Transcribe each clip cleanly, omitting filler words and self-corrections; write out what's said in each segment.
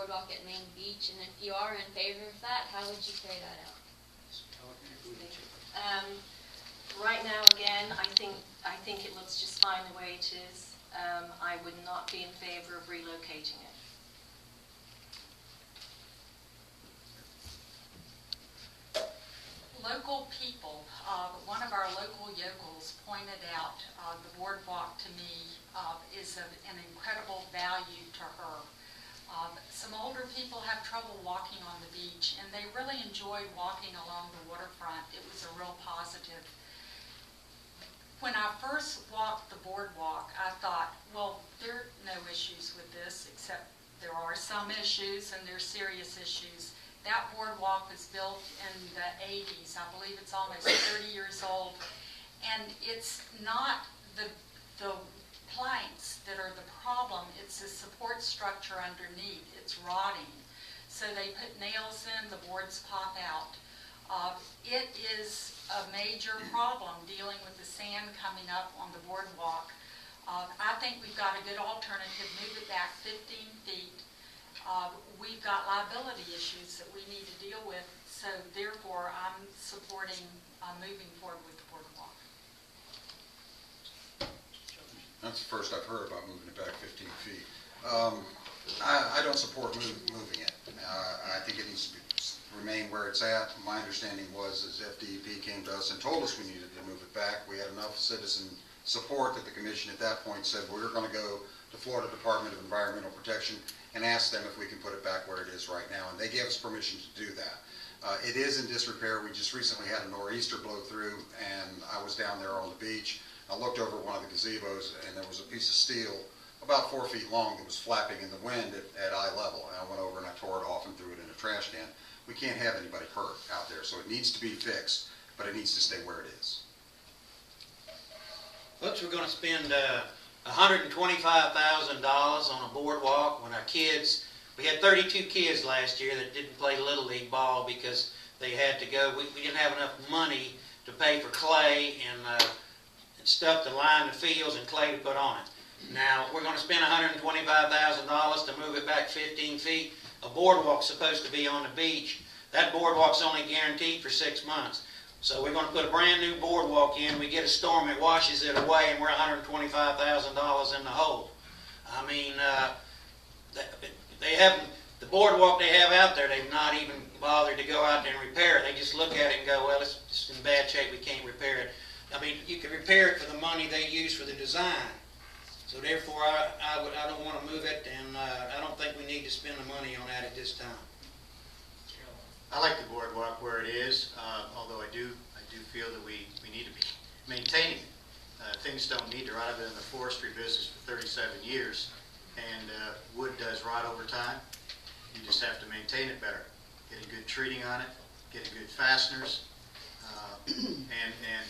boardwalk at Main Beach, and if you are in favor of that, how would you carry that out? Right now, again, I think it looks just fine the way it is. I would not be in favor of relocating it. Local people, one of our local yokels pointed out the boardwalk to me is of an incredible value to her. Some older people have trouble walking on the beach, and they really enjoy walking along the waterfront. It was a real positive. When I first walked the boardwalk, I thought, well, there are no issues with this, except there are some issues, and they're serious issues. That boardwalk was built in the 80s. I believe it's almost 30 years old. And it's not the planks that are the problem, it's the support structure underneath. It's rotting. So they put nails in, the boards pop out. It is a major problem dealing with the sand coming up on the boardwalk. I think we've got a good alternative, move it back 15 feet. We've got liability issues that we need to deal with, so therefore I'm supporting moving forward with the boardwalk. That's the first I've heard about moving it back 15 feet. I don't support moving it. I think it needs to remain where it's at. My understanding was as FDEP came to us and told us we needed to move it back, we had enough citizen support that the commission at that point said, well, we're going to go to Florida Department of Environmental Protection and ask them if we can put it back where it is right now, and they gave us permission to do that. It is in disrepair. We just recently had a nor'easter blow through, and I was down there on the beach. I looked over one of the gazebos, and there was a piece of steel about 4 feet long that was flapping in the wind at eye level, and I went over and I tore it off and threw it in a trash can. We can't have anybody hurt out there, so it needs to be fixed, but it needs to stay where it is. Folks, we're going to spend $125,000 on a boardwalk when our kids, we had 32 kids last year that didn't play Little League ball because they had to go. We didn't have enough money to pay for clay and stuff to line the fields and clay to put on it. Now, we're going to spend $125,000 to move it back 15 feet. A boardwalk's supposed to be on the beach. That boardwalk's only guaranteed for 6 months. So we're going to put a brand new boardwalk in. We get a storm, it washes it away, and we're $125,000 in the hole. I mean, they haven't, the boardwalk they have out there, they've not even bothered to go out there and repair it. They just look at it and go, well, it's in bad shape, we can't repair it. I mean, you can repair it for the money they use for the design. So therefore, I don't want to move it, and I don't think we need to spend the money on that at this time. I like the boardwalk where it is, although I do feel that we need to be maintaining it. Things don't need to rot. I've been in the forestry business for 37 years, and wood does rot over time. You just have to maintain it better. Get a good treating on it, get a good fasteners, and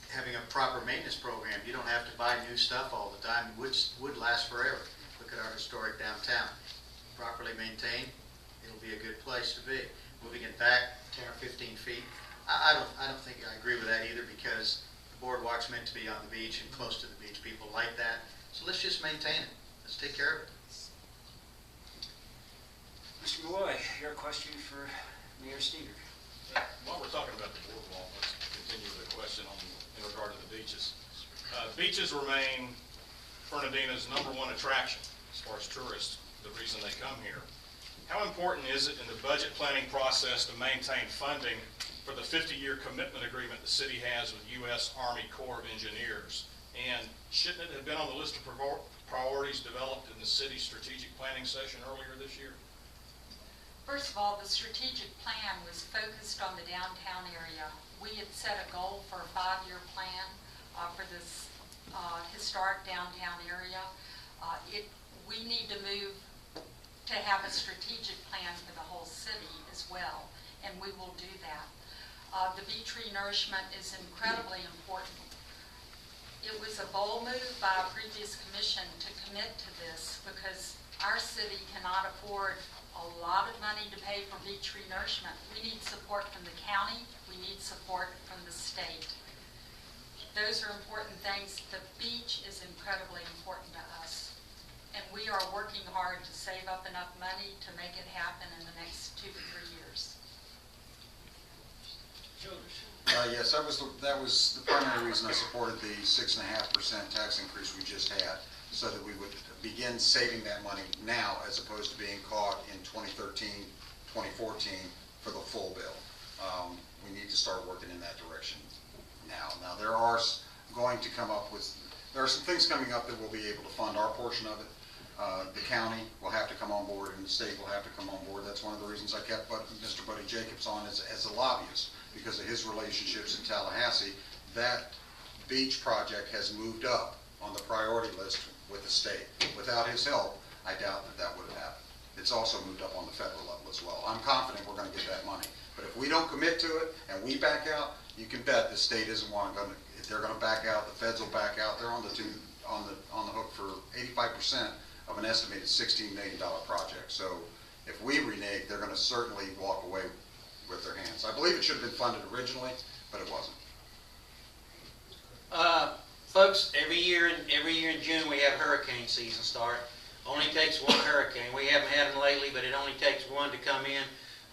having a proper maintenance program. You don't have to buy new stuff all the time. Wood lasts forever. Look at our historic downtown. Properly maintained, it'll be a good place to be. Moving it back 10 or 15 feet, I don't think I agree with that either, because the boardwalk's meant to be on the beach and close to the beach. People like that. So let's just maintain it. Let's take care of it. Mr. Malloy, your question for Mayor Steger. While we're talking about the boardwalk, let's continue the question in regard to the beaches. Beaches remain Fernandina's #1 attraction as far as tourists, the reason they come here. How important is it in the budget planning process to maintain funding for the 50-year commitment agreement the city has with U.S. Army Corps of Engineers? And shouldn't it have been on the list of priorities developed in the city's strategic planning session earlier this year? First of all, the strategic plan was focused on the downtown area. We had set a goal for a 5-year plan for this historic downtown area. We need to move to have a strategic plan for the whole city as well, and we will do that. The beach renourishment is incredibly important. It was a bold move by a previous commission to commit to this, because our city cannot afford a lot of money to pay for beach renourishment. We need support from the county, we need support from the state. Those are important things. The beach is incredibly important to us. and we are working hard to save up enough money to make it happen in the next 2 to 3 years. Yes, that was the primary reason I supported the 6.5% tax increase we just had, so that we would begin saving that money now as opposed to being caught in 2013, 2014 for the full bill. We need to start working in that direction now. Now, there are some things coming up that we'll be able to fund our portion of it. The county will have to come on board and the state will have to come on board. That's one of the reasons I kept Mr. Buddy Jacobs on as a lobbyist, because of his relationships in Tallahassee. That beach project has moved up on the priority list with the state. Without his help, I doubt that would have happened. It's also moved up on the federal level as well. I'm confident we're going to get that money. But if we don't commit to it and we back out, you can bet the state isn't going to. If they're going to back out, the feds will back out. They're on the hook for 85% of an estimated $16 million project. So if we renege, they're going to certainly walk away with their hands. I believe it should have been funded originally, but it wasn't. Folks, every year in June we have hurricane season start. Only takes one hurricane. We haven't had them lately, but it only takes one to come in.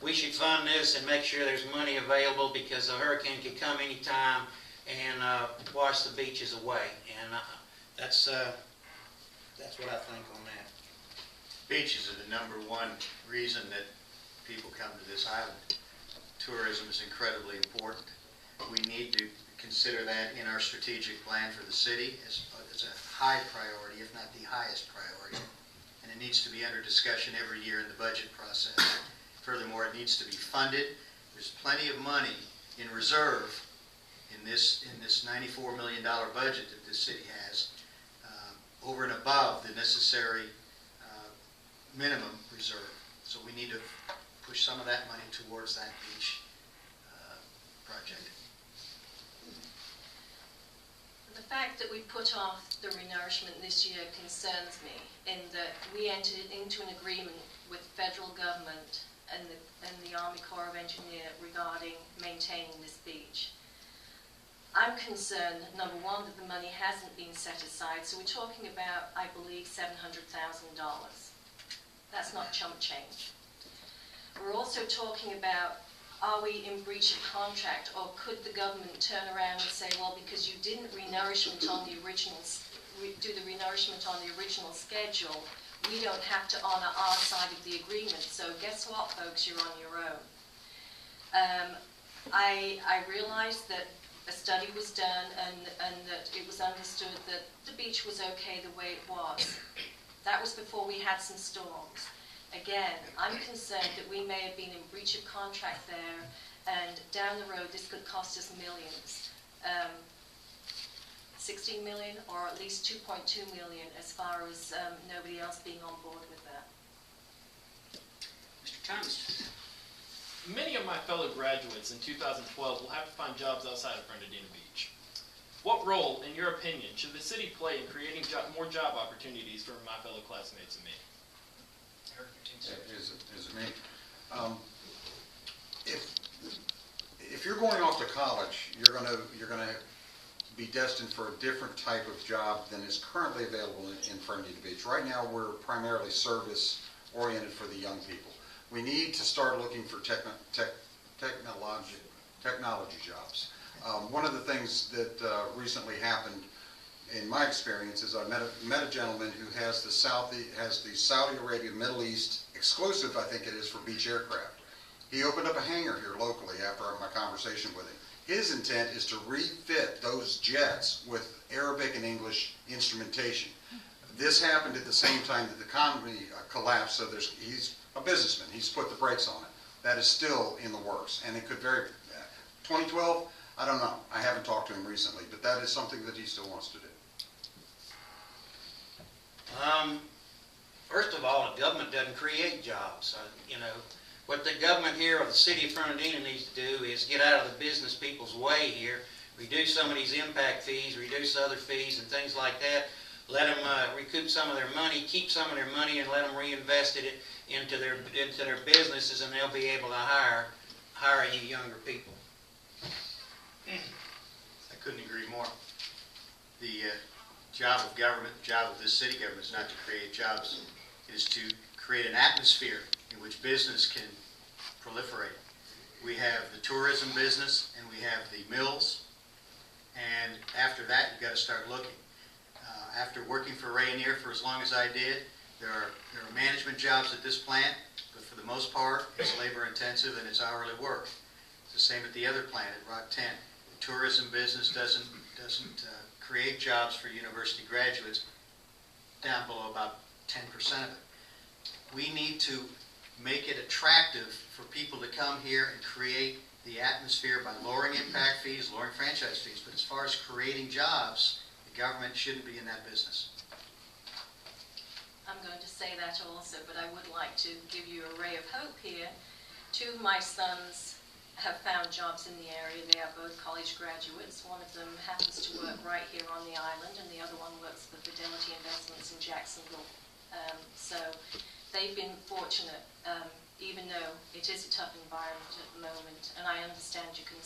We should fund this and make sure there's money available, because a hurricane can come anytime and wash the beaches away. And that's what I think on that. Beaches are the number one reason that people come to this island. Tourism is incredibly important. We need to consider that in our strategic plan for the city as a high priority, if not the highest priority. And it needs to be under discussion every year in the budget process. Furthermore, it needs to be funded. There's plenty of money in reserve in this $94 million budget that this city has, over and above the necessary minimum reserve. So we need to push some of that money towards that beach project. The fact that we put off the renourishment this year concerns me, in that we entered into an agreement with the federal government and the Army Corps of Engineers regarding maintaining this beach. I'm concerned, number one, that the money hasn't been set aside, so we're talking about, I believe, $700,000. That's not chump change. We're also talking about, are we in breach of contract, or could the government turn around and say, well, because you didn't do the renourishment on the original schedule, we don't have to honor our side of the agreement. So guess what, folks, you're on your own. I realized that a study was done and that it was understood that the beach was okay the way it was. That was before we had some storms. Again, I'm concerned that we may have been in breach of contract there, and down the road this could cost us millions. 16 million, or at least 2.2 million, as far as nobody else being on board with that. Mr. Thomas? Many of my fellow graduates in 2012 will have to find jobs outside of Fernandina Beach. What role, in your opinion, should the city play in creating more job opportunities for my fellow classmates and me? Is it me? If you're going off to college, you're gonna be destined for a different type of job than is currently available in Fernandina Beach. Right now, we're primarily service oriented for the young people. We need to start looking for technology jobs. One of the things that recently happened, in my experience, is I met a gentleman who has the Saudi Arabia Middle East exclusive, I think it is, for beach aircraft. He opened up a hangar here locally after my conversation with him. His intent is to refit those jets with Arabic and English instrumentation. This happened at the same time that the economy collapsed, so he's a businessman. He's put the brakes on it. That is still in the works, and it could 2012, I don't know. I haven't talked to him recently, but that is something that he still wants to do. First of all, the government doesn't create jobs. What the government here, or the city of Fernandina, needs to do is get out of the business people's way here, reduce some of these impact fees, reduce other fees and things like that, let them recoup some of their money, keep some of their money, and let them reinvest it into their businesses, and they'll be able to hire you younger people. I couldn't agree more. The job of government, the job of this city government is not to create jobs. It is to create an atmosphere in which business can proliferate. We have the tourism business and we have the mills. And after that, you've got to start looking. After working for Rainier for as long as I did, there are management jobs at this plant, but for the most part, it's labor intensive and it's hourly work. It's the same at the other plant at Rock 10. The tourism business doesn't create jobs for university graduates, down below about 10% of it. We need to make it attractive for people to come here and create the atmosphere by lowering impact fees, lowering franchise fees. But as far as creating jobs, the government shouldn't be in that business. I'm going to say that also, but I would like to give you a ray of hope here. Two of my sons have found jobs in the area. They are both college graduates. One of them happens to work right here on the island, and the other one works for Fidelity Investments in Jacksonville. So they've been fortunate, even though it is a tough environment at the moment, and I understand you can